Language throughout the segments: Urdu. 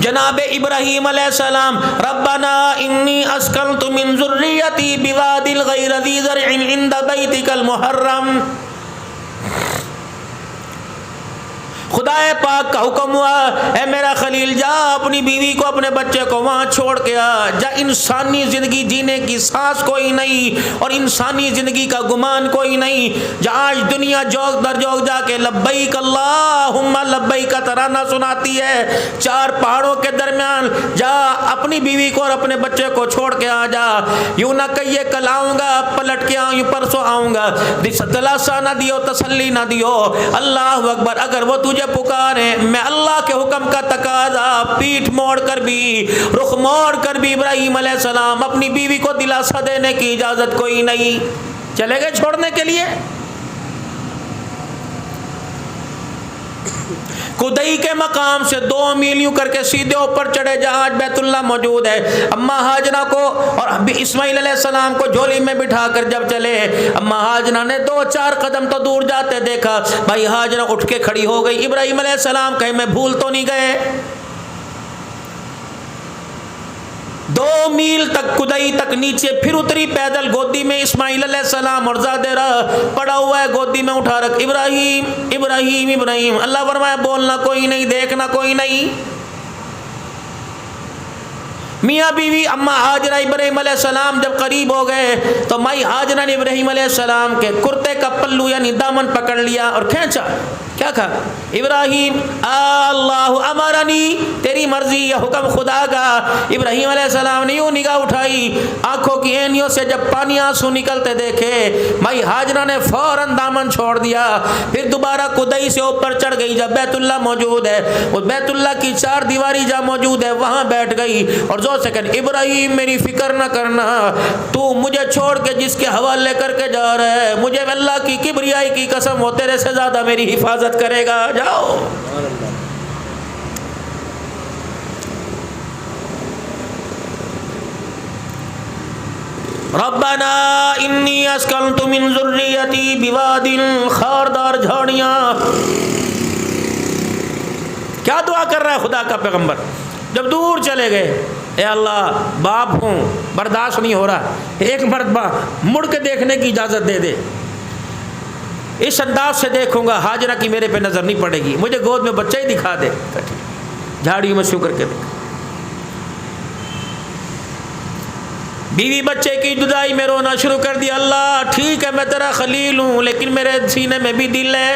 جناب ابراہیم علیہ السلام ربنا انی اسکنت من ذریتی بواد غیر ذی زرع عند بیتک المحرم، خدا پاک کا حکم ہوا اے میرا خلیل جا اپنی بیوی کو اپنے بچے کو وہاں چھوڑ کے آ جا، انسانی زندگی جینے کی سانس کوئی نہیں اور انسانی زندگی کا گمان کوئی نہیں، جا آج دنیا جوگ در جوگ جا کے لبیک اللہم لبیک کا ترانہ سناتی ہے، چار پہاڑوں کے درمیان جا اپنی بیوی کو اور اپنے بچے کو چھوڑ کے آ جا، یوں نہ کہیے کل آؤں گا پلٹ کے آؤں پرسوں آؤں گا، دلاسا نہ دیو تسلی نہ دیو، اللہ اکبر، اگر وہ تجھے پکارے میں اللہ کے حکم کا تقاضا پیٹھ موڑ کر بھی رخ موڑ کر بھی ابراہیم علیہ السلام اپنی بیوی کو دلاسا دینے کی اجازت کوئی نہیں، چلے گئے چھوڑنے کے لیے۔ کدئی کے مقام سے 2 میل یوں کر کے سیدھے اوپر چڑھے جہاں آج بیت اللہ موجود ہے، اما ہاجرہ کو اور اسماعیل علیہ السلام کو جھولی میں بٹھا کر جب چلے، اما ہاجرہ نے 2-4 قدم تو دور جاتے دیکھا، بھائی ہاجرہ اٹھ کے کھڑی ہو گئی، ابراہیم علیہ السلام کہیں میں بھول تو نہیں گئے؟ 2 میل تک کدئی تک نیچے پھر اتری پیدل، گودی میں اسماعیل علیہ السلام اور زادرہ پڑا ہوا ہے، گودی میں اٹھا رکھ، ابراہیم ابراہیم ابراہیم، اللہ فرمایا بولنا کوئی نہیں، دیکھنا کوئی نہیں۔ میاں بیوی اما ہاجرہ ابراہیم علیہ السلام جب قریب ہو گئے تو مائی ہاجرہ نے ابراہیم علیہ السلام کے کرتے کا پلو یعنی دامن پکڑ لیا اور کھینچا، کیا کہا؟ ابراہیم اللہ امرنی، تیری مرضی یا حکم خدا کا۔ ابراہیم علیہ السلام نے یوں نگاہ اٹھائی، آنکھوں کی اینیوں سے جب پانی آنسو نکلتے دیکھے، مائی ہاجرہ نے فوراً دامن چھوڑ دیا، پھر دوبارہ کدئی سے اوپر چڑھ گئی، جب بیت اللہ موجود ہے، اس بیت اللہ کی 4 دیواری جہاں موجود ہے وہاں بیٹھ گئی اور زور سے کہا ابراہیم میری فکر نہ کرنا، تو مجھے چھوڑ کے جس کے حوالے کر کے جا رہا ہے، مجھے اللہ کی کبریائی کی قسم ہو تیرے سے زیادہ میری حفاظت کرے گا، جاؤ۔ ربنا انی اسکنت من ذریتی بواد، خاردار جھاڑیاں، کیا دعا کر رہا ہے خدا کا پیغمبر؟ جب دور چلے گئے، اے اللہ باپ ہوں برداشت نہیں ہو رہا، ایک مرتبہ مڑ کے دیکھنے کی اجازت دے دے، اس انداز سے دیکھوں گا ہاجرہ کی میرے پہ نظر نہیں پڑے گی، مجھے گود میں بچہ ہی دکھا دے، جھاڑیوں میں شو کر کے دیکھ، بیوی بچے کی جدائی میں رونا شروع کر دیا، اللہ ٹھیک ہے میں تیرا خلیل ہوں لیکن میرے سینے میں بھی دل ہے،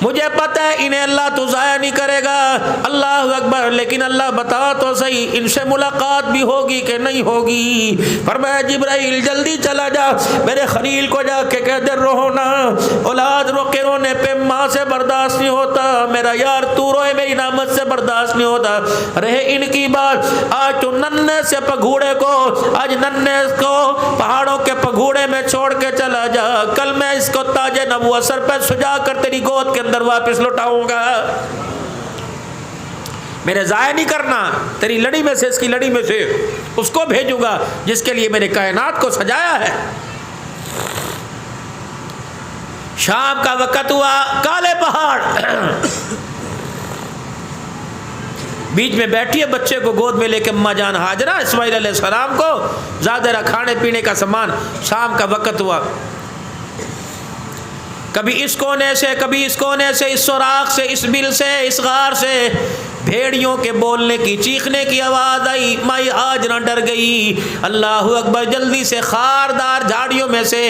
مجھے پتہ ہے انہیں اللہ تو ضائع نہیں کرے گا، اللہ اکبر، لیکن اللہ بتا تو صحیح ان سے ملاقات بھی ہوگی کہ نہیں ہوگی؟ فرمایا جبرائیل جلدی چلا جا، میرے خلیل کو جا کے کہہ دے رونا، اولاد رو کے رونے پہ ماں سے برداشت نہیں ہوتا، میرا یار تو روئے میری نعمت سے برداشت نہیں ہوتا، رہے ان کی بات، آج تو ننھے سے پگھوڑے کو، آج ننھے کو پہاڑوں کے پگھوڑے میں چھوڑ کے چلا جا، کل میں اس کو تاج نبوت سر پہ سجا کر تیری گود کے اندر واپس لوٹاؤں گا، میرے ضائع نہیں کرنا، تیری لڑی میں سے اس کی لڑی میں سے اس کو بھیجوں گا جس کے لیے میں نے کائنات کو سجایا ہے۔ شام کا وقت ہوا، کالے پہاڑ، بیچ میں بیٹھی ہے بچے کو گود میں لے کے اما جان ہاجرہ، اسماعیل علیہ السلام کو زادرہ کھانے پینے کا سامان، شام کا وقت ہوا، کبھی اس کونے سے کبھی اس کونے سے، اس سوراخ سے، اس بل سے، اس غار سے بھیڑیوں کے بولنے کی چیخنے کی آواز آئی، مائی ہاجرہ ڈر گئی، اللہ اکبر، جلدی سے خاردار جھاڑیوں میں سے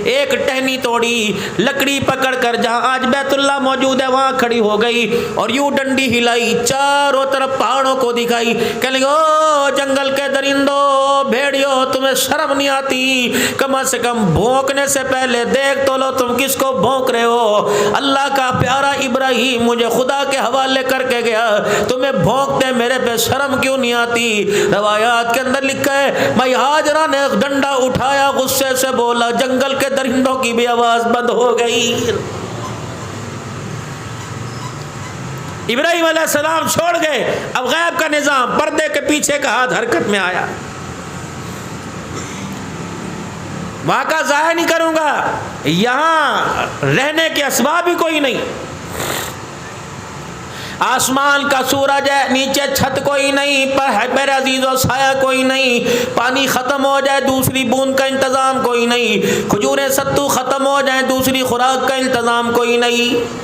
ایک ٹہنی توڑی، لکڑی پکڑ کر جہاں آج بیت اللہ موجود ہے وہاں کھڑی ہو گئی اور یوں ڈنڈی ہلائی، چاروں طرف پہاڑوں کو دکھائی، کہنے لگی او جنگل کے درندوں، بھیڑیوں، تمہیں شرم نہیں آتی؟ کم سے کم بھونکنے سے پہلے دیکھ تو لو تم کس کو بھونک رہے ہو، اللہ کا پیارا ابراہیم مجھے خدا کے حوالے کر کے گیا، تمہیں بھونکتے میرے پہ شرم کیوں نہیں آتی؟ روایات کے اندر لکھا ہے مائی ہاجرہ نے ڈنڈا اٹھایا، غصے سے بولا، جنگل کے درندوں کی بھی آواز بند ہو گئی۔ ابراہیم علیہ السلام چھوڑ گئے، اب غیب کا نظام، پردے کے پیچھے کا ہاتھ حرکت میں آیا، وہاں کا ضائع نہیں کروں گا، یہاں رہنے کے اسباب ہی کوئی نہیں، آسمان کا سورج ہے، نیچے چھت کوئی نہیں، پر میرے عزیزو سایہ کوئی نہیں، پانی ختم ہو جائے دوسری بوند کا انتظام کوئی نہیں، کھجوریں ستو ختم ہو جائیں دوسری خوراک کا انتظام کوئی نہیں،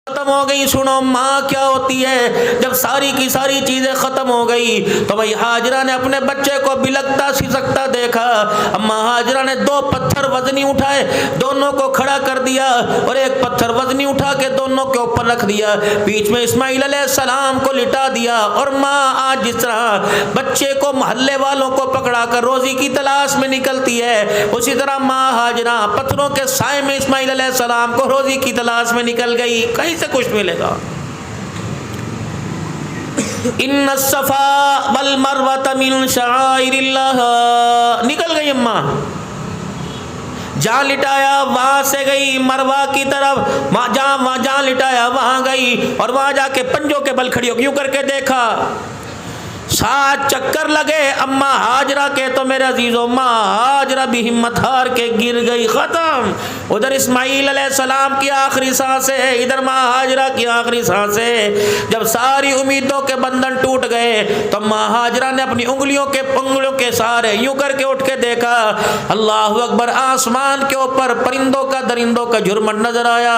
ختم ہو گئی۔ سنو ماں کیا ہوتی ہے جب ساری کی ساری چیزیں ختم ہو گئی تو بھائی ہاجرہ نے اپنے بچے کو بلکتا سسکتا دیکھا، اما ہاجرہ نے 2 پتھر وزنی اٹھائے، دونوں کو کھڑا کر دیا اور ایک پتھر وزنی اٹھا کے دونوں کے اوپر رکھ دیا، بیچ میں اسماعیل علیہ السلام کو لٹا دیا، اور ماں آج جس طرح بچے کو محلے والوں کو پکڑا کر روزی کی تلاش میں نکلتی ہے، اسی طرح ماں ہاجرہ پتھروں کے سائے میں اسماعیل علیہ السلام کو روزی کی تلاش میں نکل گئی، کہیں سے کچھ ملے گا۔ ان الصفا والمروہ من شعائر اللہ، نکل گئی اماں، جہاں لٹایا وہاں سے گئی مروہ کی طرف، جہاں لٹایا وہاں گئی، اور وہاں جا کے پنجوں کے بل کھڑی ہو کیوں کر کے دیکھا، 7 چکر لگے اما ہاجرہ کے تو میرے عزیزو ماں ہاجرہ بھی ہمت ہار کے گر گئی، ختم۔ ادھر اسماعیل علیہ السلام کی آخری سانسیں، ادھر ماں ہاجرہ کی آخری سانسیں، جب ساری امیدوں کے بندھن ٹوٹ گئے تو ماں ہاجرہ نے اپنی انگلیوں کے سہارے یوں کر کے اٹھ کے دیکھا، اللہ اکبر، آسمان کے اوپر پرندوں کا درندوں کا جھرمٹ نظر آیا،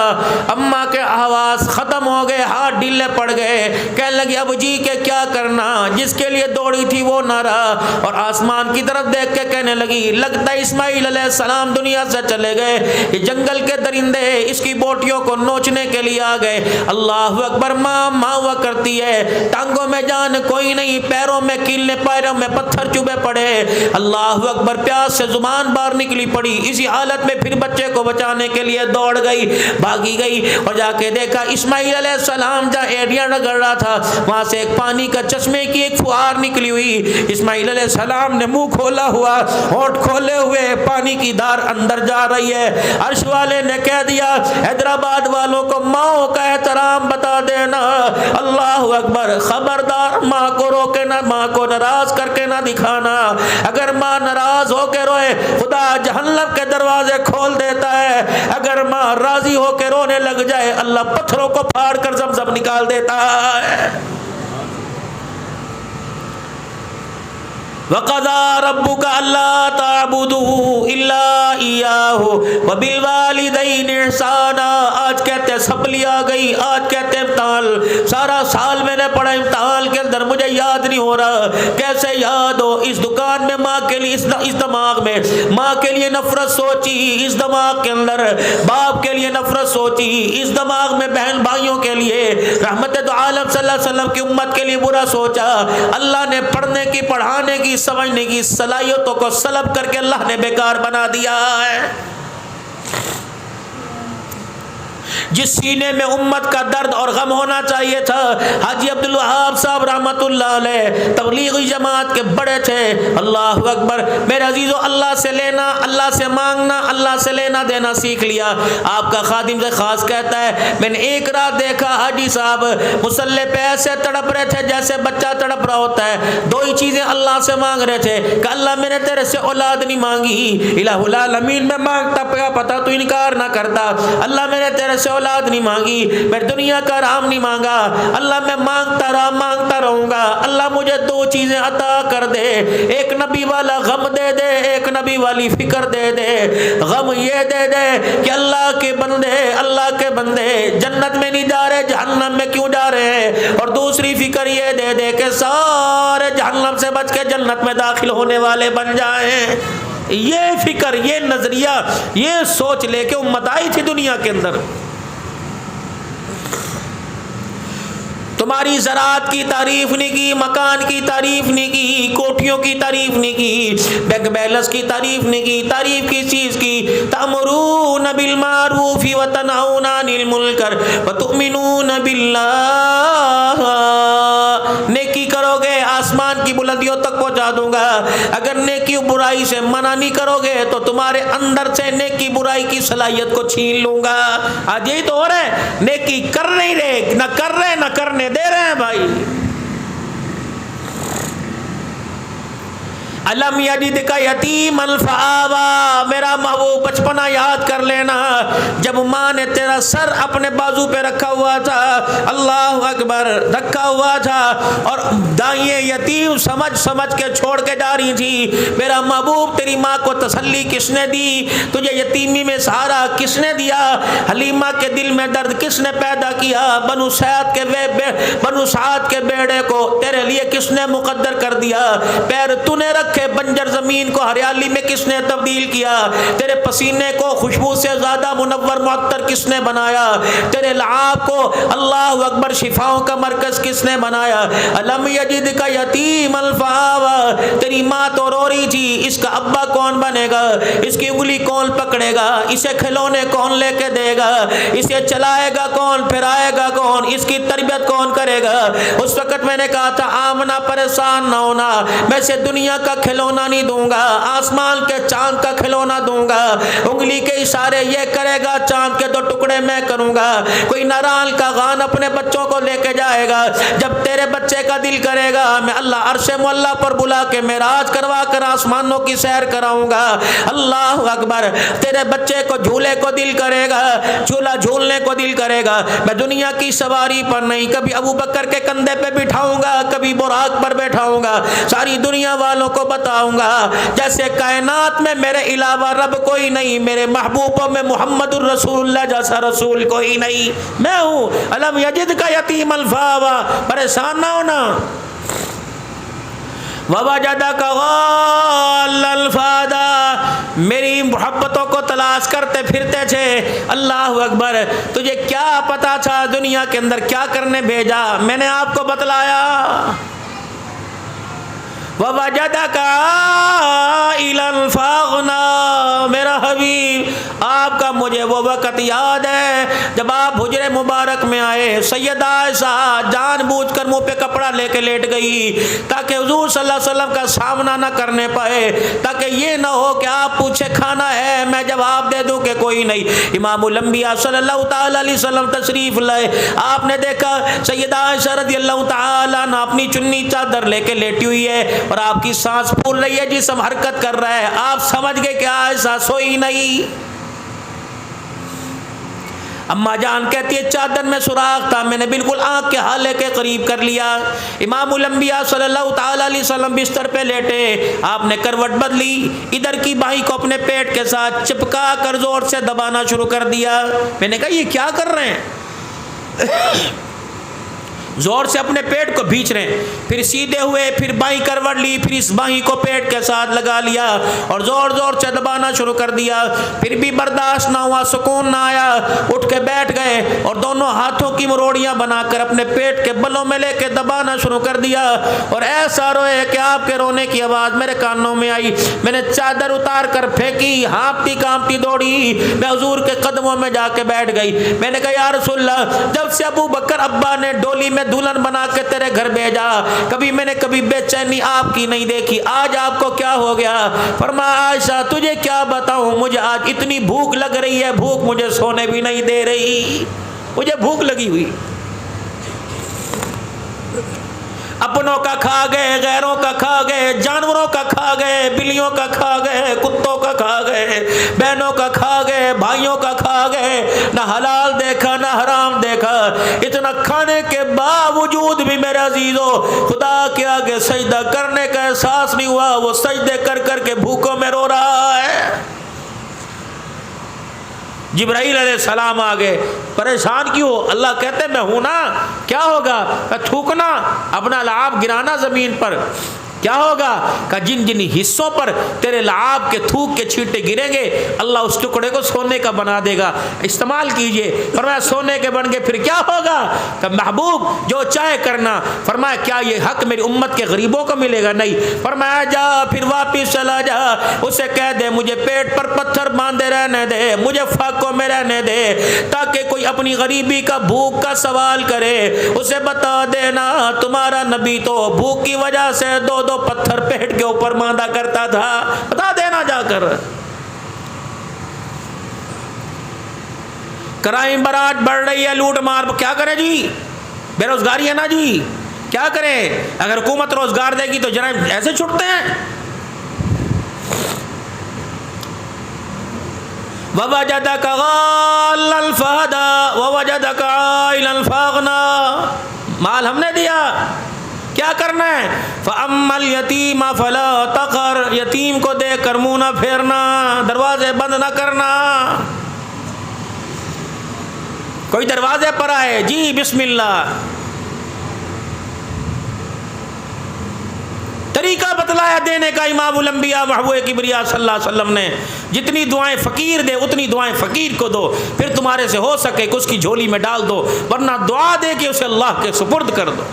اما کے آواز ختم ہو گئے، ہاتھ ڈھیلے پڑ گئے، کہنے لگی اب جی کے کیا کرنا، جس کے لیے دوڑی تھی وہ نہ رہا، اور آسمان کی طرف دیکھ کے کہنے لگی لگتا ہے اسماعیل علیہ السلام دنیا سے چلے گئے، یہ جنگل کے درندے اس کی بوٹیوں کو نوچنے کے لیے آ گئے، اللہ اکبر۔ ماں ہوا کرتی ہے، ٹانگوں میں جان کوئی نہیں، پیروں میں کیلنے، پیروں میں پتھر چبھے پڑے، اللہ اکبر، پیاس سے زبان باہر نکلی پڑی، اسی حالت میں پھر بچے کو بچانے کے لیے دوڑ گئی، بھاگی گئی، اور جا کے دیکھا اسماعیل علیہ السلام جہاں ایڑیاں رگڑ رہا تھا وہاں سے ایک پانی کا چشمے کی ایک فوار نکلی ہوئی، اسماعیل علیہ السلام نے منہ کھولا ہوا، ہونٹ کھولے ہوئے، پانی کی دھار اندر جا رہی ہے، عرش والے نے کہہ دیا حیدرآباد والوں کو ماں کا احترام بتا دینا، اللہ اکبر، خبردار ماں کو روکے نہ، ماں کو ناراض کر کے نہ دکھانا، اگر ماں ناراض ہو کے روئے خدا جہنم کے دروازے کھول دیتا ہے، اگر ماں راضی ہو کے رونے لگ جائے اللہ پتھروں کو پھاڑ کر زمزم نکال دیتا ہے۔ وَقَضَىٰ رَبُّكَ أَلَّا تَعْبُدُوا إِلَّا إِيَّاهُ وَبِالْوَالِدَيْنِ إِحْسَانًا۔ آج کہتے ہیں سپلی آ گئی، آج کہتے ہیں امتحان، سارا سال میں نے پڑھا، امتحان کے اندر مجھے یاد نہیں ہو رہا، کیسے یاد ہو؟ اس دکان میں ماں کے لیے، اس دماغ میں ماں کے لیے نفرت سوچی، اس دماغ کے اندر باپ کے لیے نفرت سوچی، اس دماغ میں بہن بھائیوں کے لیے، رحمت دو عالم صلی اللہ علیہ وسلم کی امت کے لیے برا سوچا، اللہ نے پڑھنے کی، پڑھانے کی، سمجھنے کی صلاحیتوں کو سلب کر کے اللہ نے بیکار بنا دیا ہے۔ جس سینے میں امت کا درد اور غم ہونا چاہیے تھا، حاجی عبدالوہاب صاحب رحمت اللہ علیہ تبلیغی جماعت کے بڑے تھے، اللہ اکبر، میرے عزیزو، اللہ سے لینا، اللہ سے مانگنا، اللہ سے لینا دینا سیکھ لیا۔ آپ کا خادم سے خاص کہتا ہے میں نے ایک رات دیکھا حاجی صاحب مصلی پہ ایسے تڑپ رہے تھے جیسے بچہ تڑپ رہا ہوتا ہے، 2 ہی چیزیں اللہ سے مانگ رہے تھے کہ اللہ میں نے تیرے سے اولاد نہیں مانگی، الہ العالمین میں مانگتا پیا پتا تو انکار نہ کرتا، اللہ میں نے تیرے سے اولاد نہیں مانگی، میں دنیا کا رام نہیں مانگا، اللہ میں مانگتا رہوں گا، اللہ مجھے 2 چیزیں عطا کر دے، ایک نبی والا غم دے دے، ایک نبی والی فکر دے دے۔ غم یہ دے دے کہ اللہ کے بندے جنت میں نہیں جا رہے، جہنم میں کیوں جا رہے ہیں، اور دوسری فکر یہ دے دے کہ سارے جہنم سے بچ کے جنت میں داخل ہونے والے بن جائیں۔ یہ فکر، یہ نظریہ، یہ سوچ لے کے امت آئی تھی دنیا کے اندر۔ تمہاری زراعت کی تعریف نہیں کی، مکان کی تعریف نہیں کی، کوٹھیوں کی تعریف نہیں کی، بینک بیلنس کی تعریف نہیں کی، تعریف کس چیز کی؟ تأمرون بالمعروف وتنہون عن المنکر وتؤمنون باللہ، نیکی کرو گے آسمان کی بلندیوں تک پہنچا دوں گا، اگر نیکی برائی سے منع نہیں کرو گے تو تمہارے اندر سے نیکی برائی کی صلاحیت کو چھین لوں گا۔ آج یہی تو ہو رہا ہے، نیکی کر نہیں رہے، نہ کر رہے نہ کرنے دے رہے ہیں بھائی۔ الم یجدک یتیما فآویٰ، میرا محبوب بچپنا یاد کر لینا جب ماں نے تیرا سر اپنے بازو پہ رکھا ہوا تھا، اللہ اکبر، رکھا ہوا تھا اور دائیں یتیم سمجھ سمجھ کے چھوڑ کے جا رہی تھی، میرا محبوب تیری ماں کو تسلی کس نے دی؟ تجھے یتیمی میں سہارا کس نے دیا؟ حلیمہ کے دل میں درد کس نے پیدا کیا؟ بنو سعد کے بیڑے کو تیرے لیے کس نے مقدر کر دیا؟ پیر تو نے رکھے بنجر زمین کو ہریالی میں کس نے تبدیل کیا؟ تیرے پسینے کو خوشبو سے زیادہ منور معطر کس نے بنایا؟ تیرے لعاب کو اللہ اکبر شفاؤں کا مرکز کس نے بنایا؟ الم یجدک یتیما فآویٰ، تیری ماں تو رو رہی تھی، اس کا ابا کون بنے گا؟ اس کی انگلی کون پکڑے گا؟ اسے کھلونے کون لے کے دے گا؟ اسے چلائے گا کون؟ پھرائے گا کون؟ اس کی تربیت کون کرے گا؟ اس وقت میں نے کہا تھا آمنا پریشان نہ ہونا، میں سے دنیا کا کھلونا نہیں دوں گا، آسمان کے چاند کا کھلونا دوں گا، انگلی کے اشارے یہ کرے گا، چاند کے 2 ٹکڑے میں کروں گا، کوئی نارال کا غان اپنے بچوں کو لے کے جائے گا، جب تیرے بچے کا دل کرے گا میں اللہ عرش معلیٰ پر بلا کے معراج کروا کر آسمانوں کی سیر کراؤں گا، اللہ اکبر، تیرے بچے کو جھولے کو دل کرے گا، جھولا جھولنے کو دل کرے گا، میں دنیا کی سواری پر نہیں، کبھی ابو بکر کے کندھے پہ بٹھاؤں گا، کبھی براق پر بیٹھاؤں گا، ساری دنیا والوں کو بتاؤں گا جیسے کائنات میں میرے علاوہ رب کوئی نہیں، میرے محبوبوں میں محمد الرسول اللہ جیسا رسول کوئی نہیں، میں ہوں۔ الم یجدک یتیما فآویٰ، پریشان نہ ہونا۔ ووجدک ضالا فہدی، میری محبتوں کو تلاش کرتے پھرتے تھے، اللہ اکبر، تجھے کیا پتا تھا دنیا کے اندر کیا کرنے بھیجا؟ میں نے آپ کو بتلایا۔ ووجدک عائلا فاغنی، میرا حبیب آپ کا مجھے وہ وقت یاد ہے جب آپ حجرے مبارک میں آئے، سیدہ عائشہ جان بوجھ کر منہ پہ کپڑا لے کے لیٹ گئی تاکہ حضور صلی اللہ علیہ وسلم کا سامنا نہ کرنے پائے، تاکہ یہ نہ ہو کہ آپ پوچھے کھانا ہے میں جواب دے دوں کہ کوئی نہیں۔ امام الانبیاء صلی اللہ تعالی علیہ وسلم تشریف لائے، آپ نے دیکھا سیدہ عائشہ رضی اللہ تعالی عنہا اپنی چنی چادر لے کے لیٹی ہوئی ہے اور آپ کی سانس پھول رہی ہے، جسم حرکت کر رہا ہے، آپ سمجھ گئے کہ عائشہ سوئی نہیں۔ اما جان کہتی ہے چادر میں سوراخ تھا، میں نے بالکل آنکھ کے حالے کے قریب کر لیا۔ امام الانبیاء صلی اللہ تعالی علیہ وسلم بستر پہ لیٹے، آپ نے کروٹ بدلی، ادھر کی بائیں کو اپنے پیٹ کے ساتھ چپکا کر زور سے دبانا شروع کر دیا۔ میں نے کہا یہ کیا کر رہے ہیں؟ زور سے اپنے پیٹ کو بھینچ رہے ہیں، پھر سیدھے ہوئے، پھر بائیں کروٹ لی، پھر اس بائیں کو پیٹ کے ساتھ لگا لیا اور زور زور سے دبانا شروع کر دیا، پھر بھی برداشت نہ ہوا، سکون نہ آیا، اٹھ کے بیٹھ گئے اور دونوں ہاتھوں کی مروڑیاں بنا کر اپنے پیٹ کے بلوں میں لے کے دبانا شروع کر دیا اور ایسا روئے کہ آپ کے رونے کی آواز میرے کانوں میں آئی۔ میں نے چادر اتار کر پھینکی، ہانپتی کانپتی دوڑی، میں حضور کے قدموں میں جا کے بیٹھ گئی۔ میں نے کہا یا رسول اللہ، جب سے ابو بکر ابا نے ڈولی میں دلہن بنا کے تیرے گھر بھیجا، کبھی میں نے کبھی بے چینی آپ کی نہیں دیکھی، آج آپ کو کیا ہو گیا؟ فرمایا عائشہ تجھے کیا بتاؤں، مجھے آج اتنی بھوک لگ رہی ہے، بھوک مجھے سونے بھی نہیں دے رہی، مجھے بھوک لگی ہوئی، اپنوں کا کھا گئے، غیروں کا کھا گئے، جانوروں کا کھا گئے، بلیوں کا کھا گئے، کتوں کا کھا گئے، بہنوں کا کھا گئے، بھائیوں کا کھا گئے، نہ حلال دیکھا نہ حرام دیکھا، اتنا کھانے کے باوجود بھی میرے عزیزو خدا کے آگے سجدہ کرنے کا احساس نہیں ہوا، وہ سجدے کر کر کے بھوکوں میں رو رہا ہے۔ جبرائیل علیہ السلام آگے، پریشان کیوں؟ اللہ کہتے میں ہوں نا، کیا ہوگا؟ تھوکنا، اپنا لعاب گرانا زمین پر، کیا ہوگا؟ کہ جن جن حصوں پر تیرے لعاب کے تھوک کے چھینٹے گریں گے اللہ اس ٹکڑے کو سونے کا بنا دے گا، استعمال کیجئے۔ فرمایا سونے کے بن گئے، پھر کیا ہوگا؟ کہ محبوب جو چاہے کرنا۔ فرمایا کیا یہ حق میری امت کے غریبوں کو ملے گا؟ نہیں۔ فرمایا جا پھر واپس چلا جا، اسے کہہ دے مجھے پیٹ پر پتھر باندھے رہنے دے، مجھے فاقوں میں رہنے دے، تاکہ کوئی اپنی غریبی کا بھوک کا سوال کرے اسے بتا دینا تمہارا نبی تو بھوک کی وجہ سے دو پتھر پیٹ کے اوپر باندھا کرتا تھا، بتا دینا جا کر۔ کرائم برات بڑھ رہی ہے، لوٹ مار، کیا کرے جی؟ بے روزگاری ہے نا جی، کیا کرے؟ اگر حکومت روزگار دے گی تو جناب ایسے چھٹتے ہیں؟ ووجدک غالًا فہدی ووجدک عائلاً فاغنی، مال ہم نے دیا، کیا کرنا ہے؟ فَأَمَّا الْيَتِيمَ فَلَا تَقْهَرْ، یتیم کو دیکھ کر منہ نہ پھیرنا، دروازے بند نہ کرنا۔ کوئی دروازے پر آئے، جی بسم اللہ، طریقہ بتلایا دینے کا امام الانبیاء محبوب کبریا صلی اللہ علیہ وسلم نے، جتنی دعائیں فقیر دے اتنی دعائیں فقیر کو دو، پھر تمہارے سے ہو سکے کہ اس کی جھولی میں ڈال دو، ورنہ دعا دے کے اسے اللہ کے سپرد کر دو۔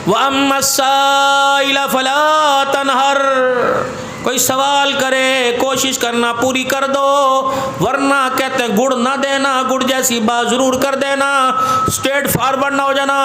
وَأَمَّا السَّائِلَ فَلَا تَنْهَرْ، کوئی سوال کرے کوشش کرنا پوری کر دو، ورنہ کہتے ہیں گڑ نہ دینا، گڑ جیسی بات ضرور کر دینا، اسٹریٹ فارورڈ نہ ہو جانا،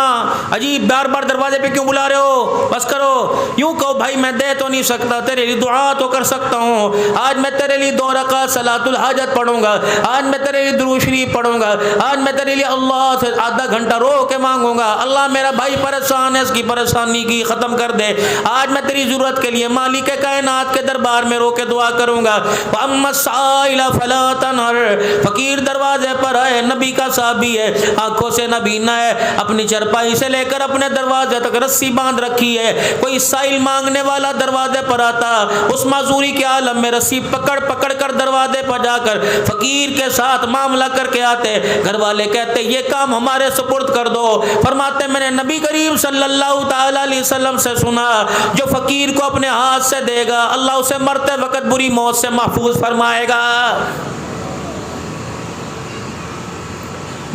عجیب بار بار دروازے پہ کیوں بلا رہے ہو، بس کرو، یوں کہو بھائی میں دے تو نہیں سکتا، تیرے لیے دعا تو کر سکتا ہوں، آج میں تیرے لیے 2 رکعت صلاۃ الحاجت پڑھوں گا، آج میں تیرے لیے درود شریف پڑھوں گا، آج میں تیرے لیے اللہ سے آدھا گھنٹہ رو کے مانگوں گا، اللہ میرا بھائی پریشان ہے، اس کی پریشانی کی ختم کر دے، آج میں تیری ضرورت کے لیے مالک کائنات کے دربار میں رو کے دعا کروں گا۔ وَأَمَّا السَّائِلَ فَلَا تَنْهَرْ، فقیر دروازے پر آئے، نبی کا صحابی ہے، آنکھوں سے نبی نہ ہے، اپنی چرپائی سے لے کر اپنے دروازے تک رسی باندھ رکھی ہے، کوئی سائل مانگنے والا دروازے پر آتا، اس معذوری کے عالم میں رسی پکڑ پکڑ کر دروازے پر جا کر فقیر کے ساتھ معاملہ کر کے آتے، گھر والے کہتے یہ کام ہمارے سپرد کر دو، فرماتے میں نے نبی کریم صلی اللہ تعالی علیہ وسلم سے سنا، جو فقیر کو اپنے ہاتھ سے دے گا اللہ اسے مرتے وقت بری موت سے محفوظ فرمائے گا۔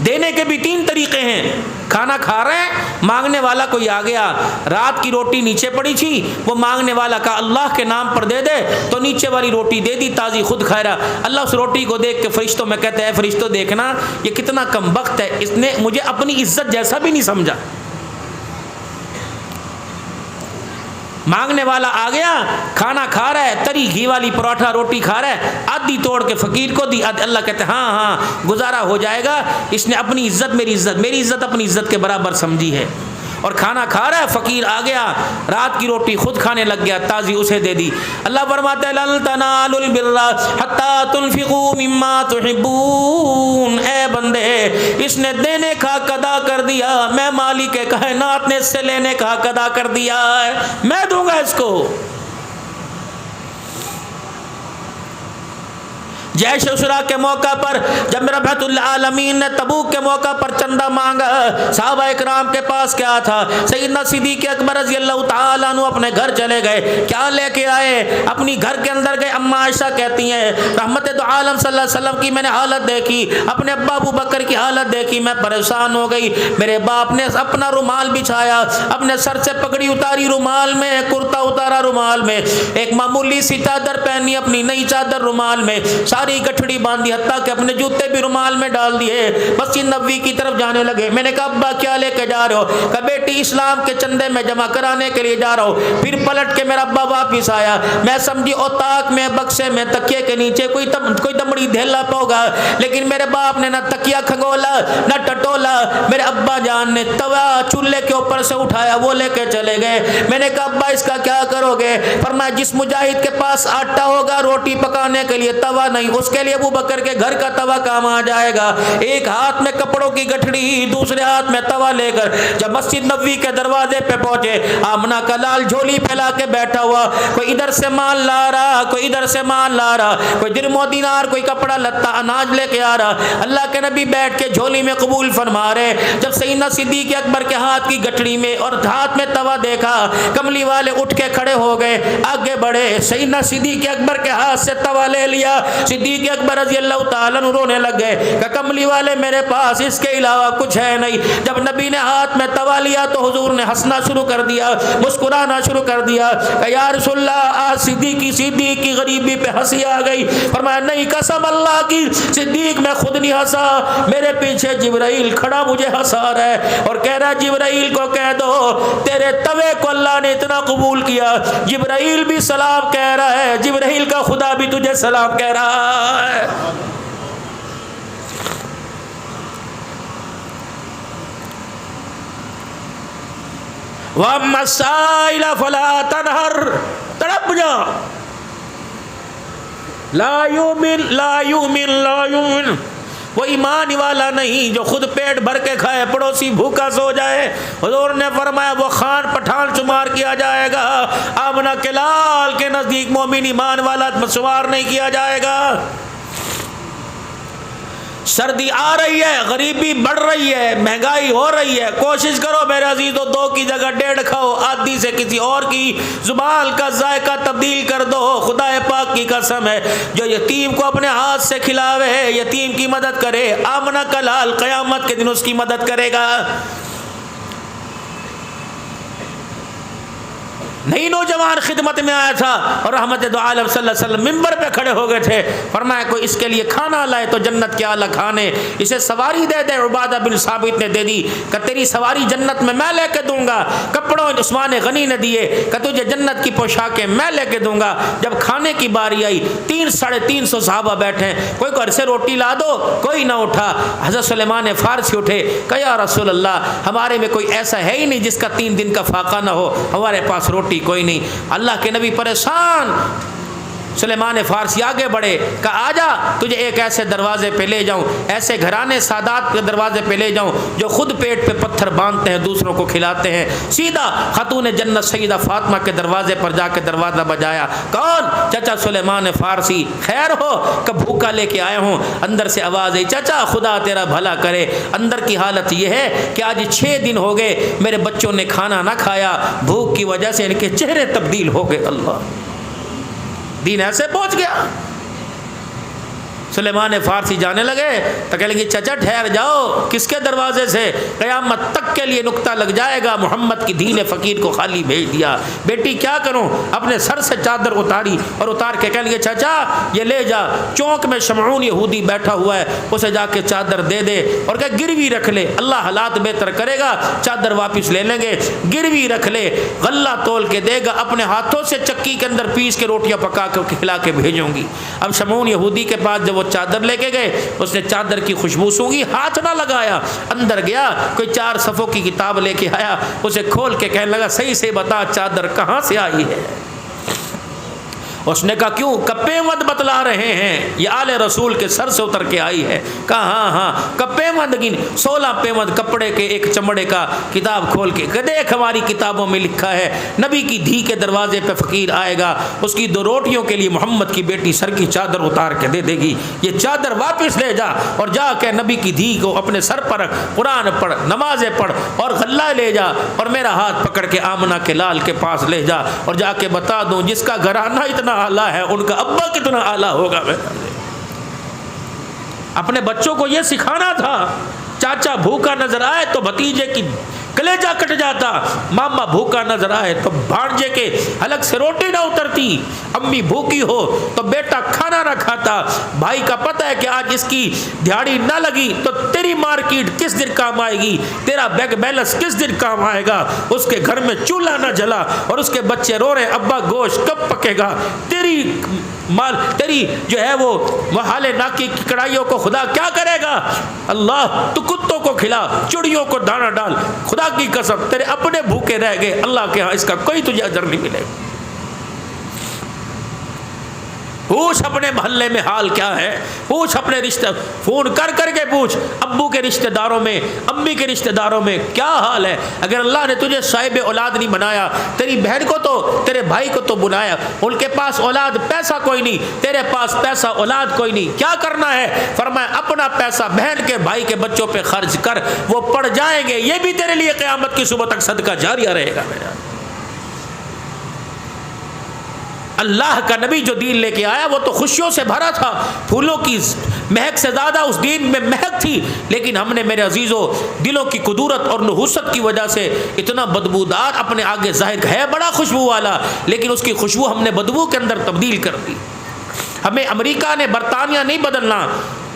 دینے کے بھی 3 طریقے ہیں، کھانا کھا رہے ہیں، مانگنے والا کوئی آ گیا، رات کی روٹی نیچے پڑی تھی، وہ مانگنے والا کا اللہ کے نام پر دے دے تو نیچے والی روٹی دے دی، تازی خود کھائے رہا، اللہ اس روٹی کو دیکھ کے فرشتوں میں کہتے ہیں فرشتوں دیکھنا یہ کتنا کم بخت ہے، اس نے مجھے اپنی عزت جیسا بھی نہیں سمجھا۔ مانگنے والا آ گیا، کھانا کھا رہا ہے، تری گھی والی پراٹھا روٹی کھا رہا ہے، آدھی توڑ کے فقیر کو دی، اللہ کہتے ہیں ہاں ہاں گزارا ہو جائے گا، اس نے اپنی عزت میری عزت اپنی عزت کے برابر سمجھی ہے، اور کھانا کھا رہا ہے، فقیر آ گیا، رات کی روٹی خود کھانے لگ گیا، تازی اسے دے دی۔ اللہ فرماتا ہے لن تنالوا البر حتی تنفقوا مما تحبون، اے بندے اس نے دینے کا حق ادا کر دیا، میں مالک کائنات نے اس سے لینے کا حق ادا کر دیا ہے، میں دوں گا اس کو۔ جیش عشرہ کے موقع پر جب رحمت العالمین نے تبوک کے موقع پر چندہ مانگا، صحابہ اکرام کے پاس کیا تھا، سیدنا صدیق اکبر رضی اللہ تعالیٰ عنہ اپنے گھر چلے گئے، کیا لے کے آئے، اپنی گھر کے اندر گئے، اما عائشہ کہتی ہیں رحمت دو عالم صلی اللہ علیہ وسلم کی میں نے حالت دیکھی، اپنے ابا ابو بکر کی حالت دیکھی، میں پریشان ہو گئی، میرے باپ نے اپنا رومال بچھایا، اپنے سر سے پگڑی اتاری رومال میں، کرتا اتارا رومال میں، ایک معمولی سی چادر پہنی اپنی نئی چادر رومال میں، ساری گٹھڑی باندھی، حتیٰ کہ اپنے جوتے بھی رومال میں ڈال دیے، مسجد نبوی کی طرف جانے لگے۔ میں نے کہا ابا کیا لے کے جا رہے ہو؟ کہا بیٹی اسلام کے چندے میں جمع کرانے کے لیے جا رہا ہوں۔ پھر پلٹ کے میرا ابا واپس آیا، میں سمجھی اوتاق میں بکسے میں تکیے کے نیچے کوئی دمڑی دھیلا ہوگا، لیکن میرے باپ نے نہ تکیا کھنگولا نہ ٹٹولا، میرے ابا جان نے توا چولہے کے اوپر سے اٹھایا، وہ لے کے چلے گئے۔ میں نے کہا ابا اس کا کیا کرو گے؟ فرمایا جس مجاہد کے پاس آٹا ہوگا روٹی پکانے کے لیے توا نہیں، اس کے لیے ابو بکر کے گھر کا توا کام آ جائے گا۔ ایک ہاتھ میں کپڑوں کی گٹھڑی، دوسرے ہاتھ میں توا لے کر جب مسجد نبوی کے دروازے پہ پہنچے، آمنہ کا لال جھولی پھیلا کے بیٹھا ہوا، کوئی ادھر سے مال لا رہا، کوئی ادھر سے مال لا رہا، کوئی درم و دینار، کوئی کپڑا لتا اناج لے کے آ رہا۔ اللہ کے نبی بیٹھ کے جھولی میں قبول فرما رہے۔ جب سیدنا صدیق اکبر کے ہاتھ کی گٹھڑی میں اور ہاتھ میں توا دیکھا، کملی والے اٹھ کے کھڑے ہو گئے، آگے بڑھے، سیدنا صدیق اکبر کے ہاتھ سے توا لے لیا۔ صدیق اکبر رضی اللہ تعالیٰ عنہ رونے لگ گئے کہ کملی والے میرے پاس اس کے علاوہ کچھ ہے نہیں۔ جب نبی نے ہاتھ میں توا لیا تو حضور نے ہنسنا شروع کر دیا، مسکرانا شروع کر دیا کہ یا رسول اللہ آج صدیق کی غریبی پہ ہنسی آ گئی۔ فرمایا نہیں قسم اللہ کی، صدیق میں خود نہیں ہنسا، میرے پیچھے جبرائیل کھڑا مجھے ہنسا رہا ہے اور کہہ رہا ہے جبرائیل کو کہہ دو تیرے توے کو اللہ نے اتنا قبول کیا۔ جبرائیل بھی سلام کہہ رہا ہے، جبرائیل کا خدا بھی تجھے سلام کہہ رہا ہے۔ وَأَمَّا السَّائِلَ فَلَا تَنْهَرْ، تڑپ جا، لا یؤمن، وہ ایمان والا نہیں جو خود پیٹ بھر کے کھائے پڑوسی بھوکا سو جائے۔ حضور نے فرمایا وہ خان پٹھان شمار کیا جائے گا، آمنہ کے لال کے نزدیک مومن ایمان والا شمار نہیں کیا جائے گا۔ سردی آ رہی ہے، غریبی بڑھ رہی ہے، مہنگائی ہو رہی ہے، کوشش کرو میرے عزیزو 2 کی جگہ 1.5 کھاؤ، آدھی سے کسی اور کی زبان کا ذائقہ تبدیل کر دو۔ خدا پاک کی قسم ہے جو یتیم کو اپنے ہاتھ سے کھلاوے، یتیم کی مدد کرے، آمنہ کا لال قیامت کے دن اس کی مدد کرے گا۔ نئی نوجوان خدمت میں آیا تھا اور رحمت دو عالم صلی اللہ علیہ وسلم ممبر پہ کھڑے ہو گئے تھے، فرمایا کوئی اس کے لیے کھانا لائے تو جنت کے اعلیٰ کھانے، اسے سواری دے دے۔ عبادہ بن ثابت نے دے دی کہ تیری سواری جنت میں لے کے دوں گا۔ کپڑوں عثمان غنی نے دیے کہ تجھے جنت کی پوشاکیں میں لے کے دوں گا۔ جب کھانے کی باری آئی 300-350 صحابہ بیٹھے ہیں، کوئی گھر سے روٹی لا دو، کوئی نہ اٹھا۔ حضرت سلیمان فارسی اٹھے کہ یا رسول اللہ ہمارے میں کوئی ایسا ہے ہی نہیں جس کا 3 دن کا فاقہ نہ ہو، ہمارے پاس روٹی کوئی نہیں۔ اللہ کے نبی پریشان، سلیمان فارسی آگے بڑھے کہ آجا تجھے ایک ایسے دروازے پہ لے جاؤں، ایسے گھرانے سادات کے دروازے پہ لے جاؤں جو خود پیٹ پہ پتھر باندھتے ہیں، دوسروں کو کھلاتے ہیں۔ سیدھا خاتون جنت سیدہ فاطمہ کے دروازے پر جا کے دروازہ بجایا۔ کون؟ چچا سلیمان فارسی۔ خیر ہو کہ بھوکا لے کے آئے ہوں۔ اندر سے آواز آئی چچا خدا تیرا بھلا کرے۔ اندر کی حالت یہ ہے کہ آج 6 دن ہو گئے میرے بچوں نے کھانا نہ کھایا، بھوک کی وجہ سے ان کے چہرے تبدیل ہو گئے۔ اللہ، دین ایسے پہنچ گیا۔ سلیمان فارسی جانے لگے تو کہہ لیں گے چچا ٹھہر جاؤ، کس کے دروازے سے؟ قیامت تک کے لیے نقطہ لگ جائے گا، محمد کی دین فقیر کو خالی بھیج دیا۔ بیٹی کیا کروں؟ اپنے سر سے چادر اتاری اور اتار کے کہہ لیں گے چچا یہ لے جا، چوک میں شمعون یہودی بیٹھا ہوا ہے، اسے جا کے چادر دے دے اور کہ گروی رکھ لے، اللہ حالات بہتر کرے گا، چادر واپس لے لیں گے۔ گروی رکھ لے، غلہ تول کے دے گا، اپنے ہاتھوں سے چکی کے اندر پیس کے روٹیاں پکا کے کھلا کے بھیجوں گی۔ اب شمعون یہودی کے پاس جب وہ چادر لے کے گئے، اس نے چادر کی خوشبو سونگی، ہاتھ نہ لگایا، اندر گیا، کوئی 4 صفوں کی کتاب لے کے آیا، اسے کھول کے کہنے لگا صحیح سے بتا چادر کہاں سے آئی ہے؟ اس نے کہا کیوں؟ کپے مند بتلا رہے ہیں، یہ آل رسول کے سر سے اتر کے آئی ہے۔ کہا ہاں کپے مند گن 16 پیمند کپڑے کے ایک چمڑے کا کتاب کھول کے کہ دیکھ ہماری کتابوں میں لکھا ہے نبی کی دھی کے دروازے پہ فقیر آئے گا، اس کی 2 روٹیوں کے لیے محمد کی بیٹی سر کی چادر اتار کے دے دے گی، یہ چادر واپس لے جا اور جا کے نبی کی دھی کو اپنے سر پر رکھ، قرآن پڑھ، نمازیں پڑھ اور غلہ لے جا اور میرا ہاتھ پکڑ کے آمنہ کے لال کے پاس لے جا اور جا کے بتا دوں جس کا گھرانہ اتنا اعلیٰ ہے ان کا ابا کتنا اعلیٰ ہوگا۔ اپنے بچوں کو یہ سکھانا تھا، چاچا بھوکا نظر آئے تو بھتیجے کی کلیجہ کٹ جاتا، ماما بھوکا نظر آئے تو بھانجے کے حلق سے روٹی نہ اترتی، امی بھوکی ہو تو بیٹا کھانا نہ کھاتا، بھائی کا پتہ ہے کہ آج اس کی دیہڑی نہ لگی تو تیری مارکیٹ کس دن کام آئے گی، تیرا بینک بیلنس کس دن کام آئے گا، اس کے گھر میں چولہا نہ جلا اور اس کے بچے رو رہے ابا گوشت کب پکے گا، تیری جو ہے وہ محالے ناکی کی کڑھائیوں کو خدا کیا کرے گا؟ اللہ تو کتوں کو کھلا، چڑیوں کو دانا ڈال، خدا کی قسم تیرے اپنے بھوکے رہ گئے، اللہ کے ہاں اس کا کوئی تجھے اجر نہیں ملے گا۔ پوچھ اپنے محلے میں حال کیا ہے، پوچھ اپنے رشتہ، فون کر کر کے پوچھ ابو کے رشتہ داروں میں، امی کے رشتہ داروں میں کیا حال ہے۔ اگر اللہ نے تجھے صاحب اولاد نہیں بنایا، تیری بہن کو تو تیرے بھائی کو تو بنایا، ان کے پاس اولاد پیسہ کوئی نہیں، تیرے پاس پیسہ اولاد کوئی نہیں، کیا کرنا ہے؟ فرمایا اپنا پیسہ بہن کے بھائی کے بچوں پہ خرچ کر، وہ پڑ جائیں گے، یہ بھی تیرے لیے قیامت کی صبح تک صدقہ جاریہ رہے گا۔ میرا اللہ کا نبی جو دین لے کے آیا وہ تو خوشیوں سے بھرا تھا، پھولوں کی مہک سے زیادہ اس دین میں مہک تھی، لیکن ہم نے میرے عزیزوں دلوں کی قدورت اور نحوست کی وجہ سے اتنا بدبودار اپنے آگے ظاہر ہے، بڑا خوشبو والا، لیکن اس کی خوشبو ہم نے بدبو کے اندر تبدیل کر دی۔ ہمیں امریکہ نے برطانیہ نہیں بدلنا،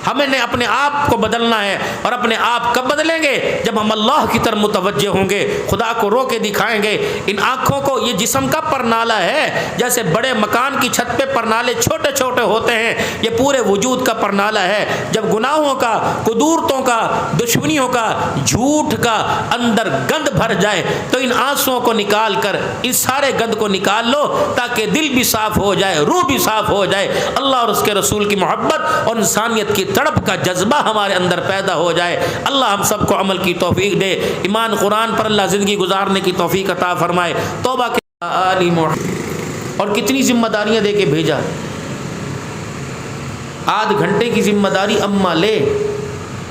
ہمیں نے اپنے آپ کو بدلنا ہے، اور اپنے آپ کب بدلیں گے؟ جب ہم اللہ کی طرف متوجہ ہوں گے، خدا کو رو کے دکھائیں گے۔ ان آنکھوں کو، یہ جسم کا پرنالہ ہے، جیسے بڑے مکان کی چھت پہ پرنالے چھوٹے چھوٹے ہوتے ہیں، یہ پورے وجود کا پرنالہ ہے۔ جب گناہوں کا، قدورتوں کا، دشمنیوں کا، جھوٹ کا اندر گند بھر جائے تو ان آنسوؤں کو نکال کر اس سارے گند کو نکال لو، تاکہ دل بھی صاف ہو جائے، روح بھی صاف ہو جائے، اللہ اور اس کے رسول کی محبت اور انسانیت کی تڑپ کا جذبہ ہمارے اندر پیدا ہو جائے۔ اللہ ہم سب کو عمل کی توفیق دے، ایمان قرآن پر اللہ زندگی گزارنے کی توفیق عطا فرمائے۔ توبہ کے آل محمد، اور کتنی ذمہ داریاں دے کے بھیجا۔ آدھ گھنٹے کی ذمہ داری اماں لے،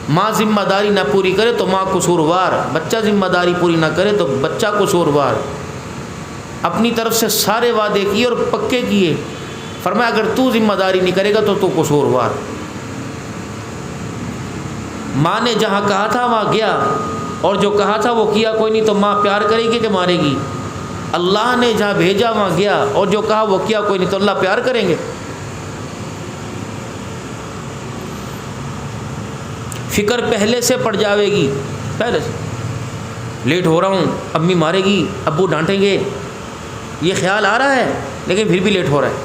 ماں ذمہ داری نہ پوری کرے تو ماں قصوروار، بچہ ذمہ داری پوری نہ کرے تو بچہ قصوروار۔ اپنی طرف سے سارے وعدے کیے اور پکے کیے، فرمایا اگر تو ذمہ داری نہیں کرے گا تو تو قصوروار۔ ماں نے جہاں کہا تھا وہاں گیا، اور جو کہا تھا وہ کیا کوئی نہیں، تو ماں پیار کرے گی کہ مارے گی؟ اللہ نے جہاں بھیجا وہاں گیا، اور جو کہا وہ کیا کوئی نہیں، تو اللہ پیار کریں گے؟ فکر پہلے سے پڑ جاوے گی، پہلے سے لیٹ ہو رہا ہوں، امی مارے گی، ابو ڈانٹیں گے، یہ خیال آ رہا ہے لیکن پھر بھی لیٹ ہو رہا ہے۔